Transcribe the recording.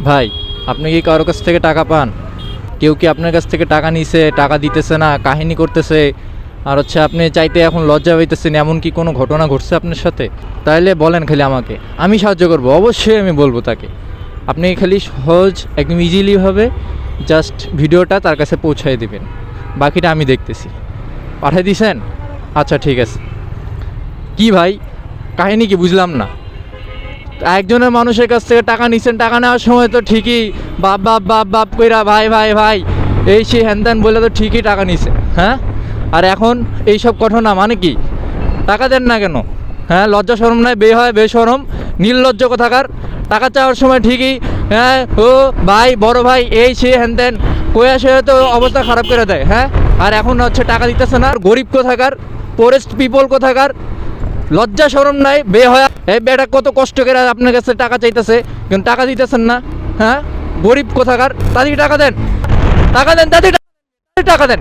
ভাই, আপনি কি কারোর কাছ থেকে টাকা পান? কেউ কি আপনার কাছ থেকে টাকা নিছে, টাকা দিতেছে না, কাহিনী করতেছে, আর হচ্ছে আপনি চাইতে এখন লজ্জা পাইতেছেন, এমন কি কোনো ঘটনা ঘটছে আপনার সাথে? তাইলে বলেন খালি আমাকে, আমি সাহায্য করব, অবশ্যই আমি বলবো তাকে। আপনি খালি সহজ একদম ইজিলিভাবে জাস্ট ভিডিওটা তার কাছে পৌঁছায় দিবেন, বাকিটা আমি দেখতেছি। পাঠিয়ে দিয়েছেন? আচ্ছা ঠিক আছে। কি ভাই, কাহিনী কি বুঝলাম না। একজনের মানুষের কাছ থেকে টাকা নিচ্ছেন, টাকা নেওয়ার সময় তো ঠিকই বাপ বাপ বাপ বাপ কইরা ভাই ভাই ভাই এই সেই হ্যান ত্যান বলে তো ঠিকই টাকা নিছে, হ্যাঁ? আর এখন এইসব ঘটনা মানে কি? টাকা দেন না কেন? হ্যাঁ, লজ্জা শরম নাই, বেশরম নির্লজ্জ কোথাকার। টাকা চাওয়ার সময় ঠিকই হ্যাঁ ও ভাই বড় ভাই এই সে হ্যান ত্যান কয়ে সে তো অবস্থা খারাপ করে দেয়, হ্যাঁ? আর এখন হচ্ছে টাকা দিতেছে না, গরিব কোথাকার, পোরেস্ট পিপল কোথাকার, লজ্জা শরম নাই হয়ে এই বেটা কত কষ্ট করে আপনার কাছে টাকা চাইতেছে কিন্তু টাকা দিতেছেন না, হ্যাঁ? গরিব কোথাকার, তাদেরকে টাকা দেন, টাকা দেন, তাদের টাকা দেন।